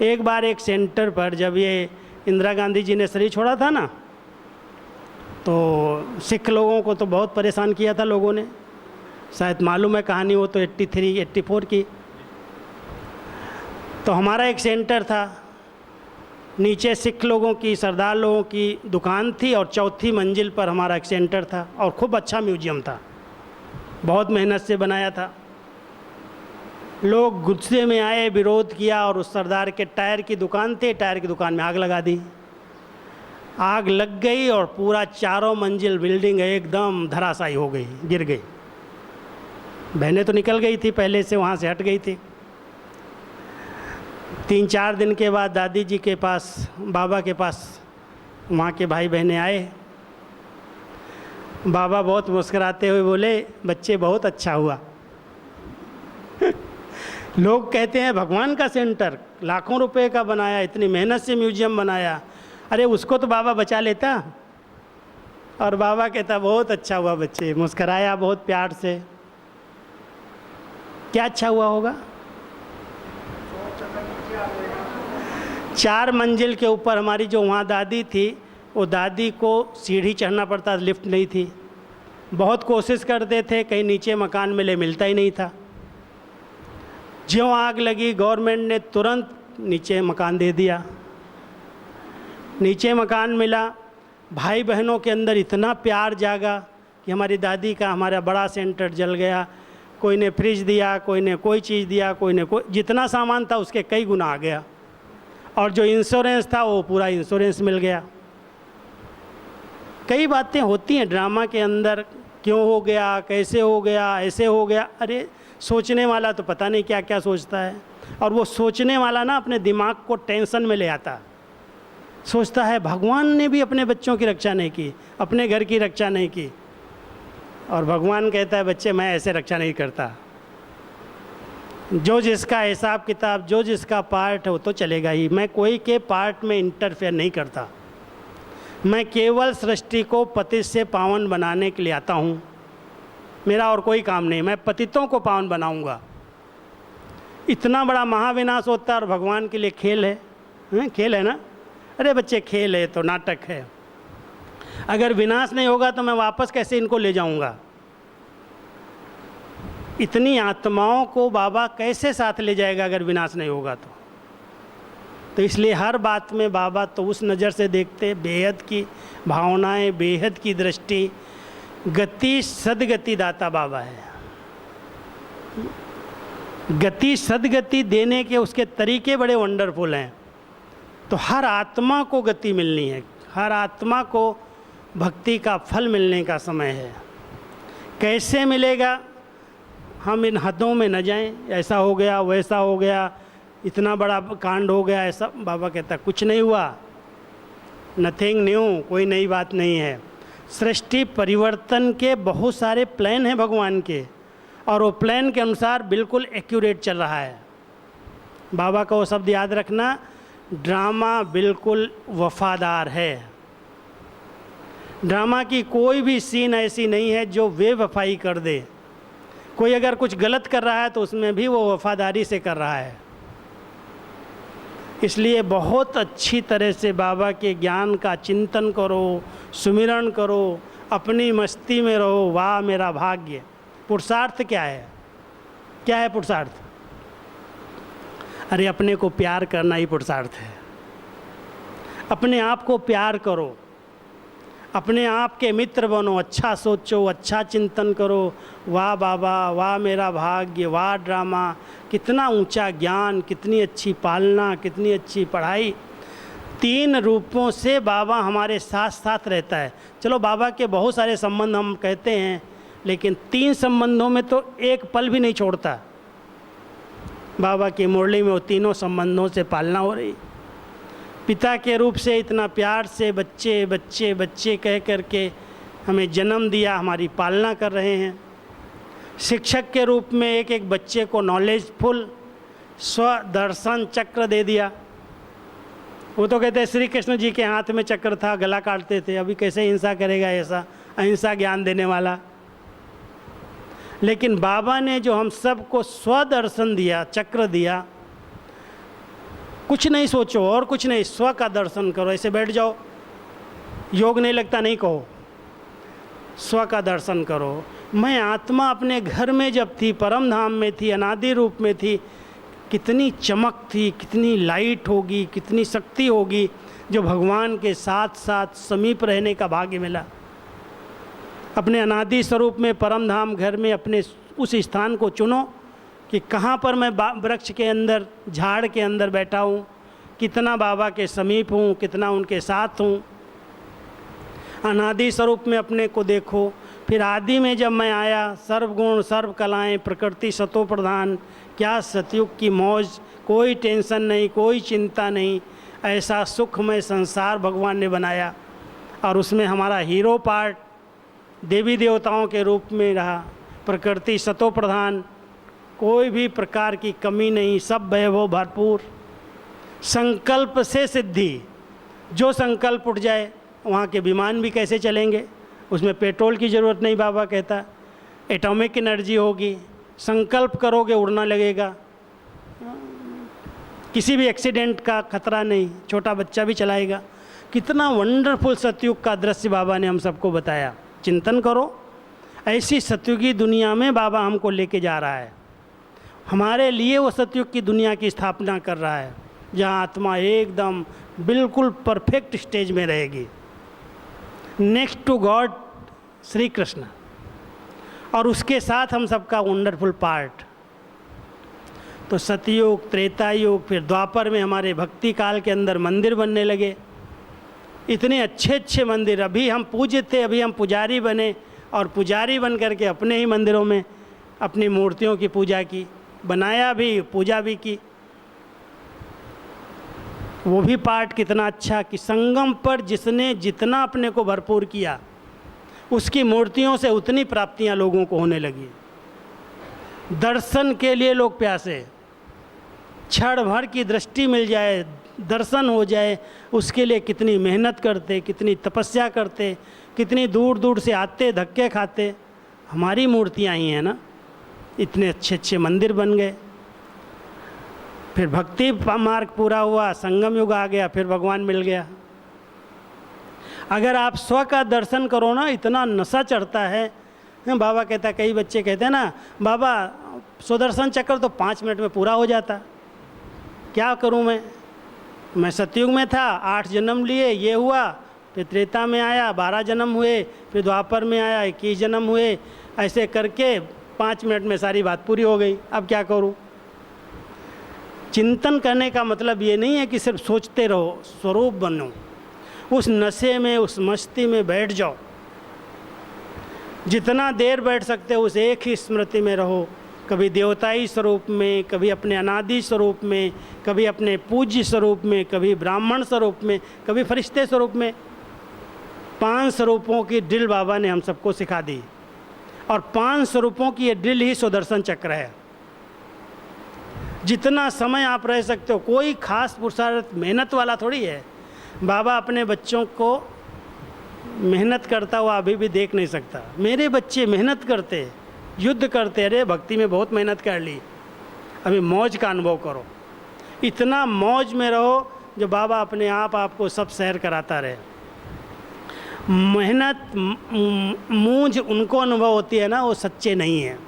S2: एक बार एक सेंटर पर जब ये इंदिरा गांधी जी ने शरीर छोड़ा था ना, तो सिख लोगों को तो बहुत परेशान किया था लोगों ने, शायद मालूम है कहानी हो तो 83-84 की। तो हमारा एक सेंटर था, नीचे सिख लोगों की, सरदार लोगों की दुकान थी और 4थी मंजिल पर हमारा एक सेंटर था और खूब अच्छा म्यूजियम था, बहुत मेहनत से बनाया था। लोग गुस्से में आए, विरोध किया और उस सरदार के टायर की दुकान थी, टायर की दुकान में आग लगा दी। आग लग गई और पूरा 4 मंजिल बिल्डिंग एकदम धराशायी हो गई, गिर गई। बहनें तो निकल गई थी, पहले से वहाँ से हट गई थी। 3-4 दिन के बाद दादी जी के पास, बाबा के पास वहाँ के भाई बहनें आए। बाबा बहुत मुस्कुराते हुए बोले बच्चे बहुत अच्छा हुआ। लोग कहते हैं भगवान का सेंटर लाखों रुपए का बनाया, इतनी मेहनत से म्यूजियम बनाया, अरे उसको तो बाबा बचा लेता। और बाबा कहता बहुत अच्छा हुआ बच्चे, मुस्कराया बहुत प्यार से। क्या अच्छा हुआ होगा? 4 मंजिल के ऊपर हमारी जो वहाँ दादी थी, वो दादी को सीढ़ी चढ़ना पड़ता, लिफ्ट नहीं थी, बहुत कोशिश करते थे, कहीं नीचे मकान मिले, मिलता ही नहीं था। ज्यों आग लगी गवर्नमेंट ने तुरंत नीचे मकान दे दिया, नीचे मकान मिला। भाई बहनों के अंदर इतना प्यार जागा कि हमारी दादी का हमारा बड़ा सेंटर जल गया, कोई ने फ्रिज दिया, कोई ने कोई चीज़ दिया, कोई ने कोई, जितना सामान था उसके कई गुना आ गया। और जो इंश्योरेंस था वो पूरा इंश्योरेंस मिल गया। कई बातें होती हैं ड्रामा के अंदर, क्यों हो गया, कैसे हो गया, ऐसे हो गया। अरे सोचने वाला तो पता नहीं क्या क्या सोचता है, और वो सोचने वाला ना अपने दिमाग को टेंशन में ले आता। सोचता है भगवान ने भी अपने बच्चों की रक्षा नहीं की, अपने घर की रक्षा नहीं की, और भगवान कहता है बच्चे मैं ऐसे रक्षा नहीं करता। जो जिसका हिसाब किताब, जो जिसका पार्ट है वो तो चलेगा ही। मैं कोई के पार्ट में इंटरफेयर नहीं करता। मैं केवल सृष्टि को पतित से पावन बनाने के लिए आता हूँ। मेरा और कोई काम नहीं, मैं पतितों को पावन बनाऊंगा। इतना बड़ा महाविनाश होता है और भगवान के लिए खेल है, खेल है ना। अरे बच्चे खेल है तो नाटक है। अगर विनाश नहीं होगा तो मैं वापस कैसे इनको ले जाऊंगा। इतनी आत्माओं को बाबा कैसे साथ ले जाएगा अगर विनाश नहीं होगा तो इसलिए हर बात में बाबा तो उस नज़र से देखते, बेहद की भावनाएं, बेहद की दृष्टि, गति सदगति दाता बाबा है। गति सदगति देने के उसके तरीके बड़े वंडरफुल हैं। तो हर आत्मा को गति मिलनी है, हर आत्मा को भक्ति का फल मिलने का समय है। कैसे मिलेगा, हम इन हदों में न जाएं, ऐसा हो गया, वैसा हो गया, इतना बड़ा कांड हो गया, ऐसा। बाबा कहता कुछ नहीं हुआ, नथिंग न्यू, कोई नई बात नहीं है। सृष्टि परिवर्तन के बहुत सारे प्लान हैं भगवान के, और वो प्लान के अनुसार बिल्कुल एक्यूरेट चल रहा है। बाबा का वो शब्द याद रखना, ड्रामा बिल्कुल वफादार है। ड्रामा की कोई भी सीन ऐसी नहीं है जो बेवफाई कर दे। कोई अगर कुछ गलत कर रहा है तो उसमें भी वो वफादारी से कर रहा है। इसलिए बहुत अच्छी तरह से बाबा के ज्ञान का चिंतन करो, सुमिरन करो, अपनी मस्ती में रहो। वाह मेरा भाग्य। पुरुषार्थ क्या है, क्या है पुरुषार्थ? अरे अपने को प्यार करना ही पुरुषार्थ है। अपने आप को प्यार करो, अपने आप के मित्र बनो, अच्छा सोचो, अच्छा चिंतन करो। वाह बाबा, वाह मेरा भाग्य, वाह ड्रामा, कितना ऊंचा ज्ञान, कितनी अच्छी पालना, कितनी अच्छी पढ़ाई। 3 रूपों से बाबा हमारे साथ साथ रहता है। चलो बाबा के बहुत सारे संबंध हम कहते हैं, लेकिन 3 संबंधों में तो एक पल भी नहीं छोड़ता। बाबा की मुरली में वो तीनों संबंधों से पालना हो रही। पिता के रूप से इतना प्यार से बच्चे बच्चे बच्चे कह करके हमें जन्म दिया, हमारी पालना कर रहे हैं। शिक्षक के रूप में एक एक बच्चे को नॉलेजफुल स्वदर्शन चक्र दे दिया। वो तो कहते हैं श्री कृष्ण जी के हाथ में चक्र था, गला काटते थे, अभी कैसे हिंसा करेगा ऐसा अहिंसा ज्ञान देने वाला। लेकिन बाबा ने जो हम सबको स्वदर्शन दिया, चक्र दिया, कुछ नहीं सोचो और कुछ नहीं, स्व का दर्शन करो। ऐसे बैठ जाओ, योग नहीं लगता नहीं कहो, स्व का दर्शन करो। मैं आत्मा अपने घर में जब थी, परम धाम में थी, अनादि रूप में थी, कितनी चमक थी, कितनी लाइट होगी, कितनी शक्ति होगी, जो भगवान के साथ साथ समीप रहने का भाग्य मिला। अपने अनादि स्वरूप में परम धाम घर में अपने उस स्थान को चुनो कि कहाँ पर मैं वृक्ष के अंदर, झाड़ के अंदर बैठा हूँ, कितना बाबा के समीप हूँ, कितना उनके साथ हूँ। अनादि स्वरूप में अपने को देखो। फिर आदि में जब मैं आया, सर्वगुण सर्व कलाएँ, प्रकृति सतो प्रधान, क्या सतयुग की मौज, कोई टेंशन नहीं, कोई चिंता नहीं, ऐसा सुखमय संसार भगवान ने बनाया। और उसमें हमारा हीरो पार्ट देवी देवताओं के रूप में रहा। प्रकृति सतो प्रधान, कोई भी प्रकार की कमी नहीं, सब वैभव भरपूर। संकल्प से सिद्धि, जो संकल्प उठ जाए, वहाँ के विमान भी कैसे चलेंगे, उसमें पेट्रोल की ज़रूरत नहीं। बाबा कहता एटॉमिक एनर्जी होगी, संकल्प करोगे उड़ना लगेगा, किसी भी एक्सीडेंट का खतरा नहीं, छोटा बच्चा भी चलाएगा। कितना वंडरफुल सतयुग का दृश्य बाबा ने हम सबको बताया। चिंतन करो। ऐसी सतयुगी दुनिया में बाबा हमको लेके जा रहा है। हमारे लिए वो सतयुग की दुनिया की स्थापना कर रहा है, जहाँ आत्मा एकदम बिल्कुल परफेक्ट स्टेज में रहेगी, next to God Shri Krishna, और उसके साथ हम सबका वंडरफुल पार्ट। तो सतयुग, त्रेता युग, फिर द्वापर में हमारे भक्ति काल के अंदर मंदिर बनने लगे, इतने अच्छे अच्छे मंदिर। अभी हम पूज्य थे, अभी हम पुजारी बने, और पुजारी बन करके अपने ही मंदिरों में अपनी मूर्तियों की पूजा की, बनाया भी, पूजा भी की। वो भी पार्ट कितना अच्छा कि संगम पर जिसने जितना अपने को भरपूर किया, उसकी मूर्तियों से उतनी प्राप्तियां लोगों को होने लगी। दर्शन के लिए लोग प्यासे, क्षण भर की दृष्टि मिल जाए, दर्शन हो जाए, उसके लिए कितनी मेहनत करते, कितनी तपस्या करते, कितनी दूर दूर से आते, धक्के खाते। हमारी मूर्तियाँ ही हैं ना, इतने अच्छे अच्छे मंदिर बन गए। फिर भक्ति मार्ग पूरा हुआ, संगम युग आ गया, फिर भगवान मिल गया। अगर आप स्व का दर्शन करो ना, इतना नशा चढ़ता है। बाबा कहता, कई बच्चे कहते हैं ना, बाबा सुदर्शन चक्र तो 5 मिनट में पूरा हो जाता, क्या करूं मैं सतयुग में था, 8 जन्म लिए, ये हुआ, फिर त्रेता में आया 12 जन्म हुए, फिर द्वापर में आया 21 जन्म हुए, ऐसे करके 5 मिनट में सारी बात पूरी हो गई, अब क्या करूं। चिंतन करने का मतलब ये नहीं है कि सिर्फ सोचते रहो, स्वरूप बनो, उस नशे में, उस मस्ती में बैठ जाओ। जितना देर बैठ सकते हो उस एक ही स्मृति में रहो, कभी देवताई स्वरूप में, कभी अपने अनादि स्वरूप में, कभी अपने पूज्य स्वरूप में, कभी ब्राह्मण स्वरूप में, कभी फरिश्ते स्वरूप में। 5 स्वरूपों की ड्रिल बाबा ने हम सबको सिखा दी, और 5 स्वरूपों की ये ड्रिल ही सुदर्शन चक्र है। जितना समय आप रह सकते हो, कोई खास पुरुषार्थ मेहनत वाला थोड़ी है। बाबा अपने बच्चों को मेहनत करता हुआ अभी भी देख नहीं सकता। मेरे बच्चे मेहनत करते, युद्ध करते, अरे भक्ति में बहुत मेहनत कर ली, अभी मौज का अनुभव करो। इतना मौज में रहो जो बाबा अपने आप आपको सब सैर कराता रहे। मेहनत मूंझ उनको अनुभव होती है ना, वो सच्चे नहीं है,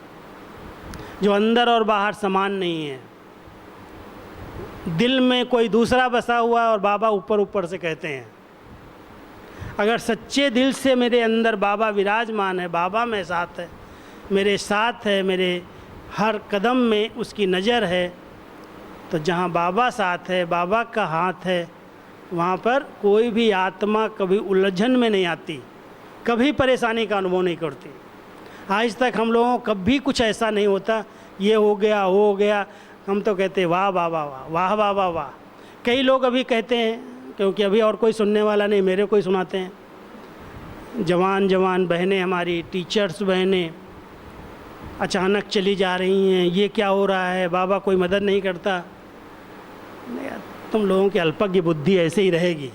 S2: जो अंदर और बाहर समान नहीं है। दिल में कोई दूसरा बसा हुआ है और बाबा ऊपर ऊपर से कहते हैं। अगर सच्चे दिल से मेरे अंदर बाबा विराजमान है, बाबा मेरे साथ है, मेरे साथ है, मेरे हर कदम में उसकी नज़र है, तो जहाँ बाबा साथ है, बाबा का हाथ है, वहाँ पर कोई भी आत्मा कभी उलझन में नहीं आती, कभी परेशानी का अनुभव नहीं करती। आज तक हम लोगों को कभी कुछ ऐसा नहीं होता, ये हो गया, वो हो गया, हम तो कहते वाह बाबा वाह, वाह बाबा वाह। कई लोग अभी कहते हैं, क्योंकि अभी और कोई सुनने वाला नहीं, मेरे को ही सुनाते हैं। जवान जवान बहनें, हमारी टीचर्स बहनें अचानक चली जा रही हैं, ये क्या हो रहा है, बाबा कोई मदद नहीं करता। नहीं, तुम लोगों की अल्पज्ञ बुद्धि ऐसे ही रहेगी।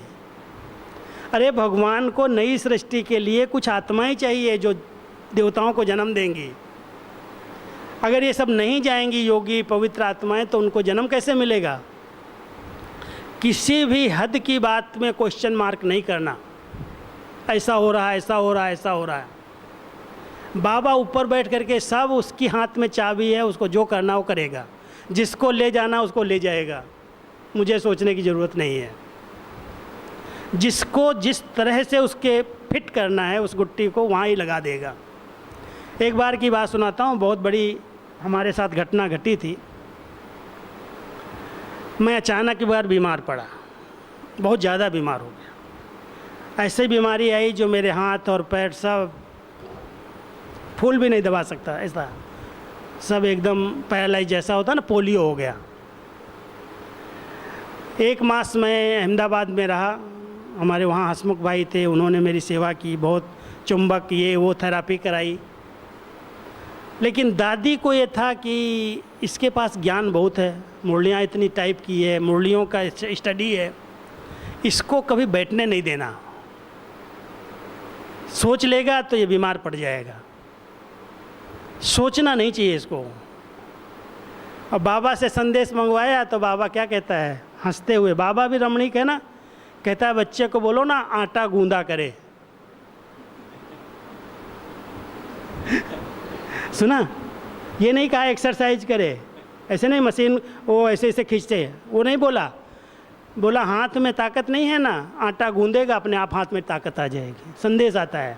S2: अरे भगवान को नई सृष्टि के लिए कुछ आत्माएं चाहिए जो देवताओं को जन्म देंगी। अगर ये सब नहीं जाएंगी योगी पवित्र आत्माएं, तो उनको जन्म कैसे मिलेगा। किसी भी हद की बात में क्वेश्चन मार्क नहीं करना, ऐसा हो रहा है, ऐसा हो रहा है, ऐसा हो रहा है। बाबा ऊपर बैठ करके सब उसकी हाथ में चाबी है, उसको जो करना वो करेगा, जिसको ले जाना उसको ले जाएगा, मुझे सोचने की ज़रूरत नहीं है। जिसको जिस तरह से उसके फिट करना है उस गुट्टी को वहाँ ही लगा देगा। एक बार की बात सुनाता हूँ, बहुत बड़ी हमारे साथ घटना घटी थी। मैं अचानक एक बार बीमार पड़ा, बहुत ज़्यादा बीमार हो गया। ऐसी बीमारी आई जो मेरे हाथ और पैर सब फूल भी नहीं दबा सकता, ऐसा सब एकदम पैरालाइज जैसा होता ना, पोलियो हो गया। 1 मास मैं अहमदाबाद में रहा। हमारे वहाँ हसमुख भाई थे, उन्होंने मेरी सेवा की, बहुत चुंबक ये वो थेरापी कराई। लेकिन दादी को ये था कि इसके पास ज्ञान बहुत है, मुरलियाँ इतनी टाइप की है, मुरलियों का स्टडी है, इसको कभी बैठने नहीं देना, सोच लेगा तो ये बीमार पड़ जाएगा, सोचना नहीं चाहिए इसको। और बाबा से संदेश मंगवाया तो बाबा क्या कहता है, हंसते हुए, बाबा भी रमणीक है ना, कहता है बच्चे को बोलो ना आटा गूंदा करे। सुना? ये नहीं कहा एक्सरसाइज करे, ऐसे नहीं मशीन वो ऐसे ऐसे खींचते, वो नहीं बोला। बोला हाथ में ताकत नहीं है ना, आटा गूंदेगा अपने आप हाथ में ताकत आ जाएगी। संदेश आता है।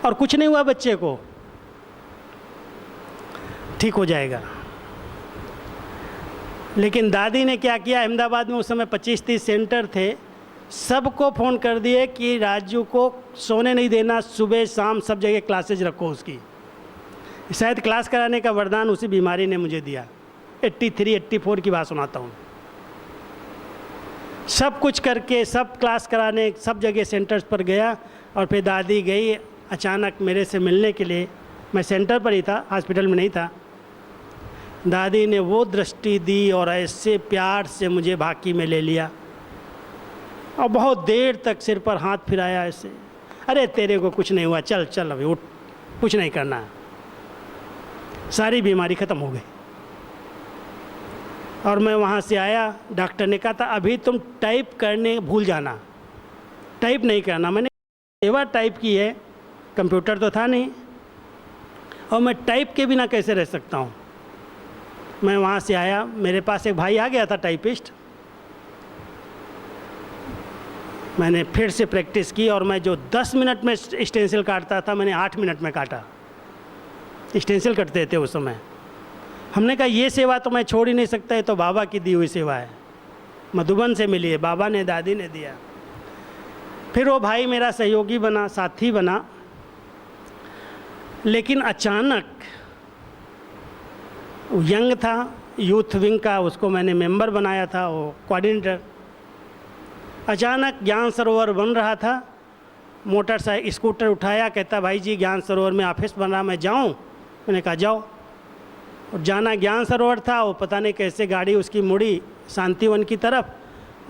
S2: और कुछ नहीं हुआ, बच्चे को ठीक हो जाएगा। लेकिन दादी ने क्या किया, अहमदाबाद में उस समय 25-30 सेंटर थे, सबको फ़ोन कर दिए कि राजू को सोने नहीं देना, सुबह शाम सब जगह क्लासेज रखो उसकी। शायद क्लास कराने का वरदान उसी बीमारी ने मुझे दिया। 83-84 की बात सुनाता हूँ। सब कुछ करके सब क्लास कराने सब जगह सेंटर्स पर गया, और फिर दादी गई अचानक मेरे से मिलने के लिए। मैं सेंटर पर ही था, हॉस्पिटल में नहीं था। दादी ने वो दृष्टि दी और ऐसे प्यार से मुझे भाकी में ले लिया और बहुत देर तक सिर पर हाथ फिराया ऐसे, अरे तेरे को कुछ नहीं हुआ, चल चल अभी उठ, कुछ नहीं करना है। सारी बीमारी ख़त्म हो गई। और मैं वहाँ से आया, डॉक्टर ने कहा था अभी तुम टाइप करने भूल जाना, टाइप नहीं करना। मैंने सेवा टाइप की है, कंप्यूटर तो था नहीं, और मैं टाइप के बिना कैसे रह सकता हूँ। मैं वहाँ से आया, मेरे पास एक भाई आ गया था टाइपिस्ट। मैंने फिर से प्रैक्टिस की, और मैं जो 10 मिनट में स्टेंसिल काटता था, मैंने 8 मिनट में काटा। स्टेंसिल कटते थे उस समय। हमने कहा ये सेवा तो मैं छोड़ ही नहीं सकता, है तो बाबा की दी हुई सेवा है, मधुबन से मिली है, बाबा ने दादी ने दिया। फिर वो भाई मेरा सहयोगी बना, साथी बना। लेकिन अचानक वो यंग था, यूथ विंग का उसको मैंने मेंबर बनाया था, वो कोऑर्डिनेटर। अचानक ज्ञान सरोवर बन रहा था, मोटरसाइकिल स्कूटर उठाया, कहता भाई जी ज्ञान सरोवर में ऑफिस बन रहा, मैं जाऊं? मैंने कहा जाओ। और जाना ज्ञान सरोवर था, वो पता नहीं कैसे गाड़ी उसकी मुड़ी शांतिवन की तरफ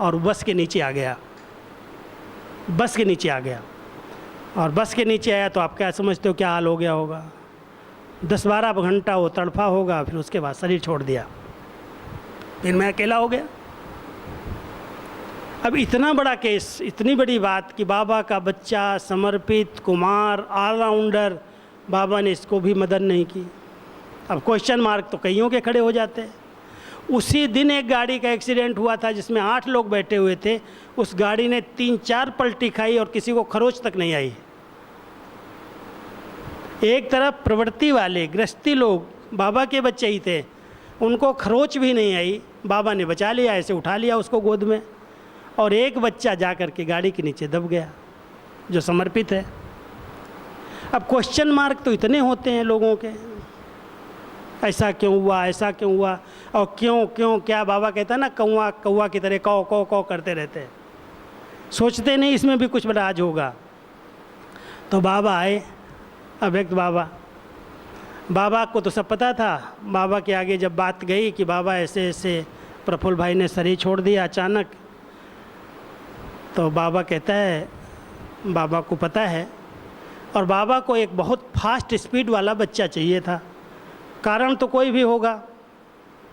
S2: और बस के नीचे आ गया। बस के नीचे आ गया, और बस के नीचे आया तो आप क्या समझते हो क्या हाल हो गया होगा? 10-12 घंटा वो तड़फा होगा, फिर उसके बाद शरीर छोड़ दिया। फिर मैं अकेला हो गया। अब इतना बड़ा केस, इतनी बड़ी बात कि बाबा का बच्चा, समर्पित कुमार, ऑलराउंडर, बाबा ने इसको भी मदद नहीं की। अब क्वेश्चन मार्क तो कईयों के खड़े हो जाते हैं। उसी दिन एक गाड़ी का एक्सीडेंट हुआ था जिसमें 8 लोग बैठे हुए थे। उस गाड़ी ने 3-4 पलटी खाई और किसी को खरोच तक नहीं आई। एक तरफ प्रवृत्ति वाले गृहस्थी लोग, बाबा के बच्चे ही थे, उनको खरोच भी नहीं आई, बाबा ने बचा लिया, ऐसे उठा लिया उसको गोद में। और एक बच्चा जा कर के गाड़ी के नीचे दब गया जो समर्पित है। अब क्वेश्चन मार्क तो इतने होते हैं लोगों के, ऐसा क्यों हुआ, ऐसा क्यों हुआ, और क्यों क्यों क्या। बाबा कहता है ना, कौवा कौवा की तरह कौ कौ कौ करते रहते हैं, सोचते नहीं इसमें भी कुछ राज होगा। तो बाबा आए, अव्यक्त बाबा। बाबा को तो सब पता था। बाबा के आगे जब बात गई कि बाबा ऐसे ऐसे प्रफुल्ल भाई ने शरीर छोड़ दिया अचानक, तो बाबा कहता है बाबा को पता है, और बाबा को एक बहुत फास्ट स्पीड वाला बच्चा चाहिए था। कारण तो कोई भी होगा,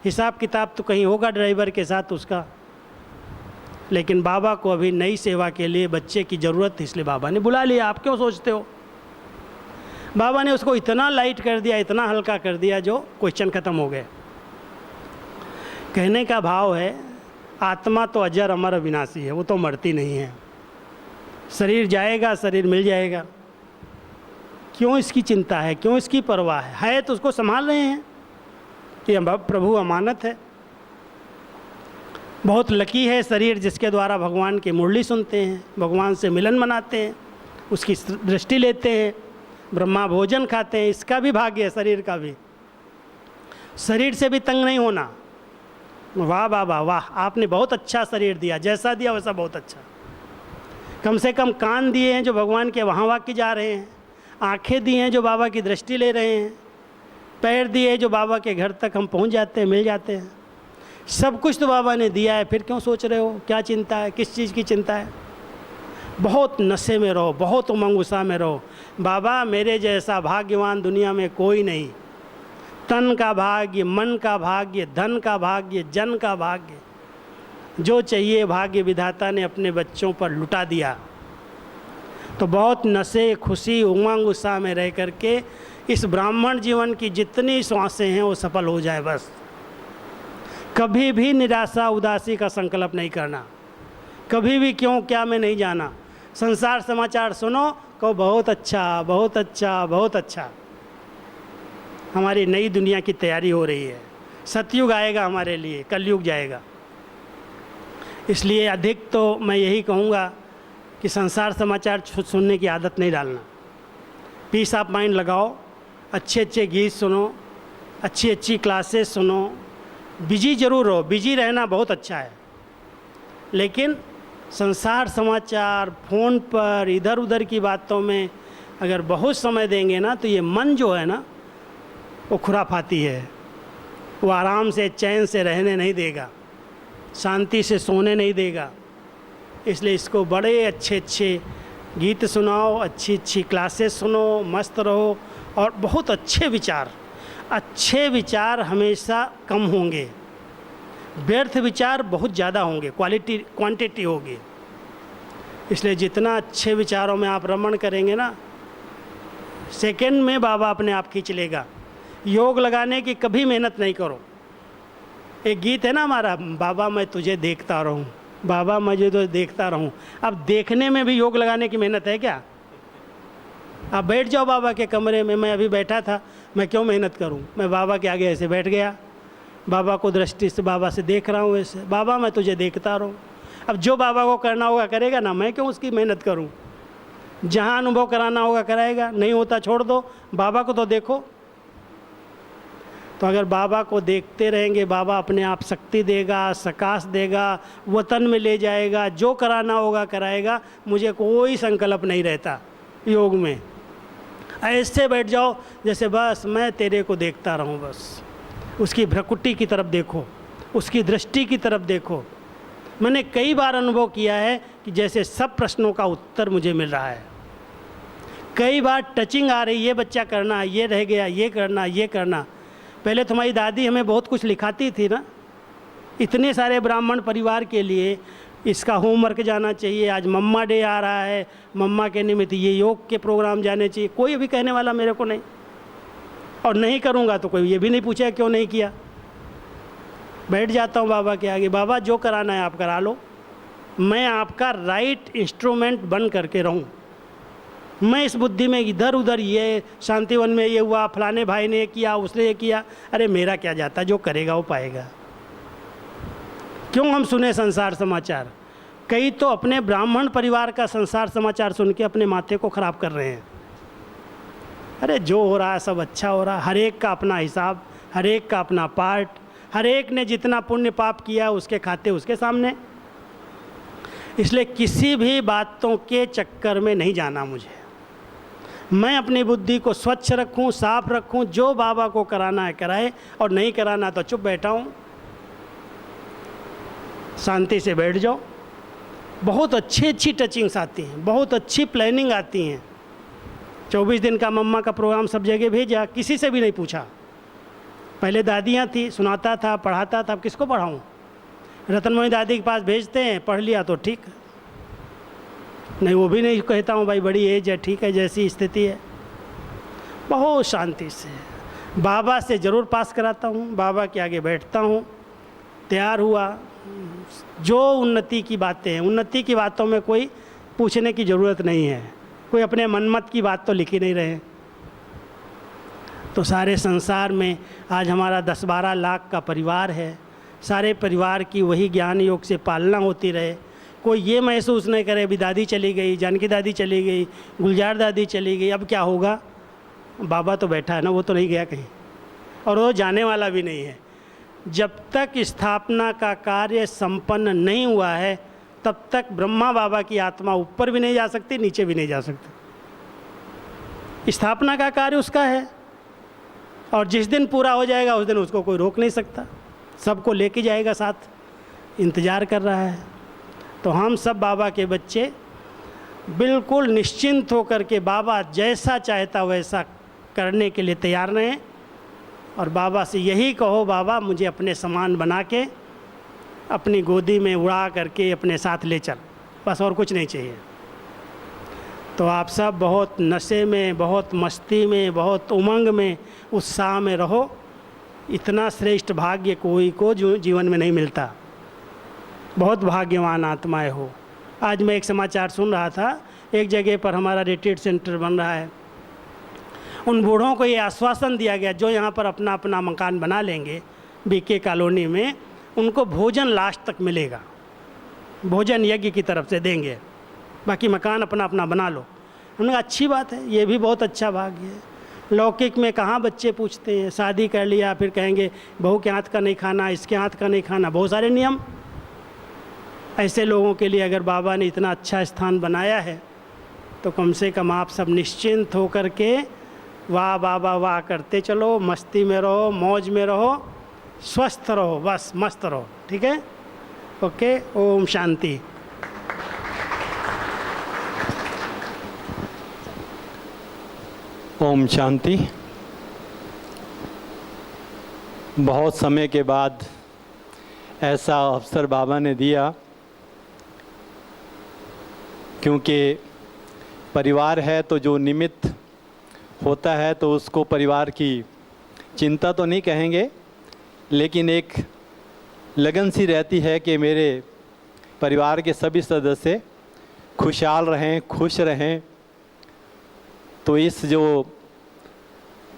S2: हिसाब किताब तो कहीं होगा ड्राइवर के साथ उसका, लेकिन बाबा को अभी नई सेवा के लिए बच्चे की ज़रूरत थी, इसलिए बाबा ने बुला लिया। आप क्यों सोचते हो? बाबा ने उसको इतना लाइट कर दिया, इतना हल्का कर दिया, जो क्वेश्चन ख़त्म हो गए। कहने का भाव है, आत्मा तो अजर अमर अविनाशी है, वो तो मरती नहीं है। शरीर जाएगा, शरीर मिल जाएगा। क्यों इसकी चिंता है, क्यों इसकी परवाह है तो उसको संभाल रहे हैं कि प्रभु अमानत है। बहुत लकी है शरीर जिसके द्वारा भगवान की मुरली सुनते हैं, भगवान से मिलन मनाते हैं, उसकी दृष्टि लेते हैं, ब्रह्मा भोजन खाते हैं। इसका भी भाग्य है, शरीर का भी। शरीर से भी तंग नहीं होना। वाह बाबा वाह, आपने बहुत अच्छा शरीर दिया, जैसा दिया वैसा बहुत अच्छा। कम से कम कान दिए हैं जो भगवान के वहाँ वाक्य जा रहे हैं, आँखें दी हैं जो बाबा की दृष्टि ले रहे हैं, पैर दिए जो बाबा के घर तक हम पहुँच जाते हैं, मिल जाते हैं। सब कुछ तो बाबा ने दिया है, फिर क्यों सोच रहे हो? क्या चिंता है, किस चीज़ की चिंता है? बहुत नशे में रहो, बहुत उमंग उत्साह में रहो। बाबा मेरे जैसा भाग्यवान दुनिया में कोई नहीं। तन का भाग्य, मन का भाग्य, धन का भाग्य, जन का भाग्य, जो चाहिए भाग्य विधाता ने अपने बच्चों पर लुटा दिया। तो बहुत नशे, खुशी, उमंग, उत्साह में रह करके इस ब्राह्मण जीवन की जितनी श्वासें हैं वो सफल हो जाए बस। कभी भी निराशा, उदासी का संकल्प नहीं करना, कभी भी क्यों क्या में नहीं जाना। संसार समाचार सुनो, कहो बहुत अच्छा, बहुत अच्छा, बहुत अच्छा। हमारी नई दुनिया की तैयारी हो रही है। सतयुग आएगा हमारे लिए, कलयुग जाएगा। इसलिए अधिक तो मैं यही कहूँगा कि संसार समाचार सुनने की आदत नहीं डालना। पीस ऑफ माइंड लगाओ, अच्छे अच्छे गीत सुनो, अच्छी अच्छी क्लासेस सुनो। बिजी ज़रूर रहो, बिजी रहना बहुत अच्छा है, लेकिन संसार समाचार, फ़ोन पर इधर उधर की बातों में अगर बहुत समय देंगे ना तो ये मन जो है ना वो खुराफाती है। वो आराम से चैन से रहने नहीं देगा, शांति से सोने नहीं देगा। इसलिए इसको बड़े अच्छे अच्छे गीत सुनाओ, अच्छी अच्छी क्लासेस सुनो, मस्त रहो। और बहुत अच्छे विचार हमेशा कम होंगे, व्यर्थ विचार बहुत ज़्यादा होंगे, क्वांटिटी होगी। इसलिए जितना अच्छे विचारों में आप रमण करेंगे ना, सेकंड में बाबा अपने आप खींच लेगा। योग लगाने की कभी मेहनत नहीं करो। एक गीत है ना हमारा, बाबा मैं तुझे देखता रहूं, बाबा मुझे तो देखता रहूं। अब देखने में भी योग लगाने की मेहनत है क्या? आप बैठ जाओ बाबा के कमरे में। मैं अभी बैठा था, मैं क्यों मेहनत करूं? मैं बाबा के आगे ऐसे बैठ गया, बाबा को दृष्टि से बाबा से देख रहा हूँ ऐसे, बाबा मैं तुझे देखता रहूं। अब जो बाबा को करना होगा करेगा ना, मैं क्यों उसकी मेहनत करूं? जहाँ अनुभव कराना होगा कराएगा, नहीं होता छोड़ दो, बाबा को तो देखो। तो अगर बाबा को देखते रहेंगे, बाबा अपने आप शक्ति देगा, सकाश देगा, वतन में ले जाएगा, जो कराना होगा कराएगा। मुझे कोई संकल्प नहीं रहता योग में। ऐसे बैठ जाओ जैसे बस मैं तेरे को देखता रहूं, बस उसकी भ्रकुटी की तरफ देखो, उसकी दृष्टि की तरफ देखो। मैंने कई बार अनुभव किया है कि जैसे सब प्रश्नों का उत्तर मुझे मिल रहा है। कई बार टचिंग आ रही, ये बच्चा करना, ये रह गया, ये करना, ये करना। पहले तुम्हारी दादी हमें बहुत कुछ लिखाती थी ना, इतने सारे ब्राह्मण परिवार के लिए इसका होमवर्क जाना चाहिए, आज मम्मा डे आ रहा है, मम्मा के निमित्त ये योग के प्रोग्राम जाने चाहिए। कोई भी कहने वाला मेरे को नहीं, और नहीं करूँगा तो कोई ये भी नहीं पूछेगा क्यों नहीं किया। बैठ जाता हूँ बाबा के आगे, बाबा जो कराना है आप करा लो, मैं आपका राइट इंस्ट्रूमेंट बन करके रहूँ। मैं इस बुद्धि में इधर उधर, ये शांतिवन में ये हुआ, फलाने भाई ने ये किया, उसने ये किया, अरे मेरा क्या जाता, जो करेगा वो पाएगा। क्यों हम सुने संसार समाचार? कई तो अपने ब्राह्मण परिवार का संसार समाचार सुन के अपने माथे को खराब कर रहे हैं। अरे जो हो रहा है सब अच्छा हो रहा है, हर एक का अपना हिसाब, हर एक का अपना पार्ट, हर एक ने जितना पुण्य पाप किया उसके खाते उसके सामने। इसलिए किसी भी बातों के चक्कर में नहीं जाना मुझे। मैं अपनी बुद्धि को स्वच्छ रखूं, साफ रखूं, जो बाबा को कराना है कराए, और नहीं कराना तो चुप बैठा हूं। शांति से बैठ जाओ। बहुत अच्छी अच्छी टचिंग्स आती हैं, बहुत अच्छी प्लानिंग आती हैं। 24 दिन का मम्मा का प्रोग्राम सब जगह भेजा, किसी से भी नहीं पूछा। पहले दादियाँ थी, सुनाता था, पढ़ाता था, अब किसको पढ़ाऊँ? रतनमणि दादी के पास भेजते हैं, पढ़ लिया तो ठीक, नहीं वो भी नहीं कहता हूँ भाई बड़ी एज है, ठीक है, जैसी स्थिति है। बहुत शांति से बाबा से ज़रूर पास कराता हूँ, बाबा के आगे बैठता हूँ, तैयार हुआ। जो उन्नति की बातें हैं, उन्नति की बातों में कोई पूछने की ज़रूरत नहीं है, कोई अपने मनमत की बात तो लिख ही नहीं रहे। तो सारे संसार में आज हमारा 10-12 लाख का परिवार है, सारे परिवार की वही ज्ञान योग से पालना होती रहे। कोई ये महसूस नहीं करे अभी दादी चली गई, जानकी दादी चली गई, गुलजार दादी चली गई, अब क्या होगा? बाबा तो बैठा है ना, वो तो नहीं गया कहीं, और वो जाने वाला भी नहीं है। जब तक स्थापना का कार्य संपन्न नहीं हुआ है तब तक ब्रह्मा बाबा की आत्मा ऊपर भी नहीं जा सकती, नीचे भी नहीं जा सकती। स्थापना का कार्य उसका है, और जिस दिन पूरा हो जाएगा उस दिन उसको कोई रोक नहीं सकता, सबको लेके जाएगा साथ, इंतज़ार कर रहा है। तो हम सब बाबा के बच्चे बिल्कुल निश्चिंत होकर के बाबा जैसा चाहता वैसा करने के लिए तैयार रहें, और बाबा से यही कहो, बाबा मुझे अपने समान बना के अपनी गोदी में उड़ा करके अपने साथ ले चल, बस और कुछ नहीं चाहिए। तो आप सब बहुत नशे में, बहुत मस्ती में, बहुत उमंग में, उत्साह में रहो। इतना श्रेष्ठ भाग्य कोई को जीवन में नहीं मिलता। बहुत भाग्यवान आत्माएं हो। आज मैं एक समाचार सुन रहा था, एक जगह पर हमारा रिट्रीट सेंटर बन रहा है। उन बूढ़ों को ये आश्वासन दिया गया जो यहाँ पर अपना अपना मकान बना लेंगे बीके कॉलोनी में, उनको भोजन लास्ट तक मिलेगा, भोजन यज्ञ की तरफ से देंगे, बाकी मकान अपना अपना बना लो। हमने कहा अच्छी बात है, ये भी बहुत अच्छा भाग्य है। लौकिक में कहाँ बच्चे पूछते हैं, शादी कर लिया फिर कहेंगे बहू के हाथ का नहीं खाना, इसके हाथ का नहीं खाना, बहुत सारे नियम। ऐसे लोगों के लिए अगर बाबा ने इतना अच्छा स्थान बनाया है तो कम से कम आप सब निश्चिंत होकर के वाह बाबा वाह करते चलो, मस्ती में रहो, मौज में रहो, स्वस्थ रहो, बस मस्त रहो। ठीक है, ओके, ओम शांति।
S3: ओम शांति। बहुत समय के बाद ऐसा अवसर बाबा ने दिया, क्योंकि परिवार है तो जो निमित्त होता है तो उसको परिवार की चिंता तो नहीं कहेंगे, लेकिन एक लगन सी रहती है कि मेरे परिवार के सभी सदस्य खुशहाल रहें, खुश रहें। तो इस जो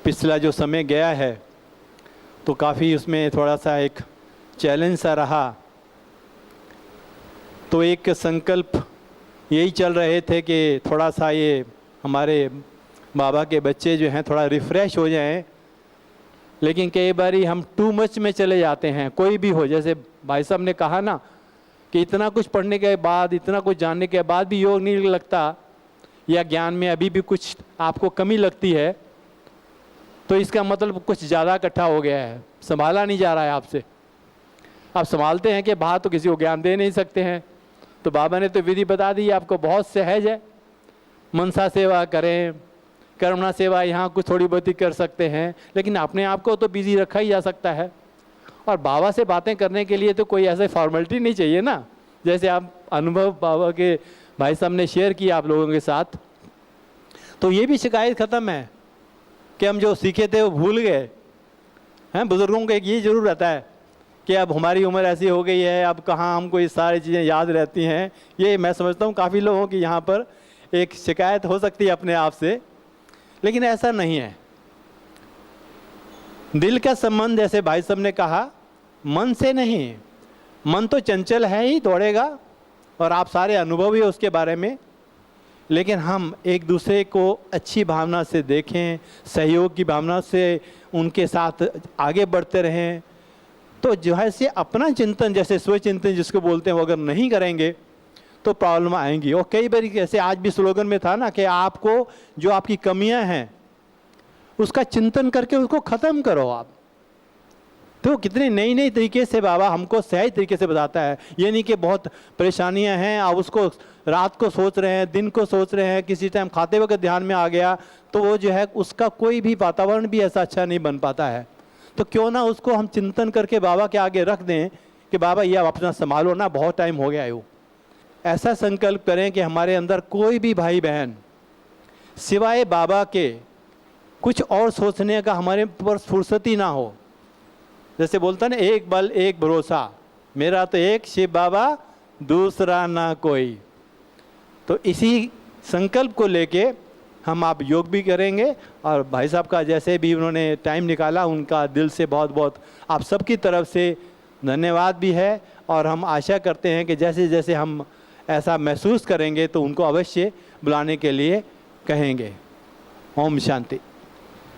S3: पिछला जो समय गया है तो काफ़ी उसमें थोड़ा सा एक चैलेंज सा रहा। तो एक संकल्प यही चल रहे थे कि थोड़ा सा ये हमारे बाबा के बच्चे जो हैं थोड़ा रिफ़्रेश हो जाएं, लेकिन कई बारी हम टू मच में चले जाते हैं। कोई भी हो, जैसे भाई साहब ने कहा ना कि इतना कुछ पढ़ने के बाद, इतना कुछ जानने के बाद भी योग नहीं लगता, या ज्ञान में अभी भी कुछ आपको कमी लगती है, तो इसका मतलब कुछ ज़्यादा इकट्ठा हो गया है, संभाला नहीं जा रहा है आपसे। आप संभालते हैं कि बाहर तो किसी को ज्ञान दे नहीं सकते हैं। तो बाबा ने तो विधि बता दी, आपको बहुत सहज है। मनसा सेवा करें, करुणा सेवा यहाँ कुछ थोड़ी बहुत ही कर सकते हैं, लेकिन अपने आप को तो बिजी रखा ही जा सकता है। और बाबा से बातें करने के लिए तो कोई ऐसे फॉर्मेलिटी नहीं चाहिए ना, जैसे आप अनुभव बाबा के भाई साहब ने शेयर किया आप लोगों के साथ। तो ये भी शिकायत ख़त्म है कि हम जो सीखे थे वो भूल गए हैं। बुज़ुर्गों को एक ये ज़रूर रहता है कि अब हमारी उम्र ऐसी हो गई है, अब कहाँ हमको ये सारी चीज़ें याद रहती हैं। ये मैं समझता हूँ काफ़ी लोगों की यहाँ पर एक शिकायत हो सकती है अपने आप से, लेकिन ऐसा नहीं है। दिल का संबंध, जैसे भाई साहब ने कहा, मन से नहीं। मन तो चंचल है ही, दौड़ेगा, और आप सारे अनुभवी हो उसके बारे में, लेकिन हम एक दूसरे को अच्छी भावना से देखें, सहयोग की भावना से उनके साथ आगे बढ़ते रहें। तो जो है से अपना चिंतन, जैसे स्वचिंतन जिसको बोलते हैं, वो अगर नहीं करेंगे तो प्रॉब्लम आएंगी। और कई बार जैसे आज भी स्लोगन में था ना कि आपको जो आपकी कमियां हैं उसका चिंतन करके उसको ख़त्म करो आप। तो कितने नई नई तरीके से बाबा हमको सहज तरीके से बताता है। ये नहीं कि बहुत परेशानियां हैं, आप उसको रात को सोच रहे हैं, दिन को सोच रहे हैं, किसी टाइम खाते वक्त ध्यान में आ गया तो वो जो है उसका कोई भी वातावरण भी ऐसा अच्छा नहीं बन पाता है। तो क्यों ना उसको हम चिंतन करके बाबा के आगे रख दें कि बाबा ये आप अपना संभालो ना, बहुत टाइम हो गया है। वो ऐसा संकल्प करें कि हमारे अंदर कोई भी भाई बहन सिवाय बाबा के कुछ और सोचने का हमारे पर फुर्सत ही ना हो। जैसे बोलता ना, एक बल एक भरोसा, मेरा तो एक शिव बाबा, दूसरा ना कोई। तो इसी संकल्प को लेके हम आप योग भी करेंगे। और भाई साहब का जैसे भी उन्होंने टाइम निकाला, उनका दिल से बहुत बहुत आप सबकी तरफ से धन्यवाद भी है। और हम आशा करते हैं कि जैसे जैसे हम ऐसा महसूस करेंगे तो उनको अवश्य बुलाने के लिए कहेंगे। ओम शांति।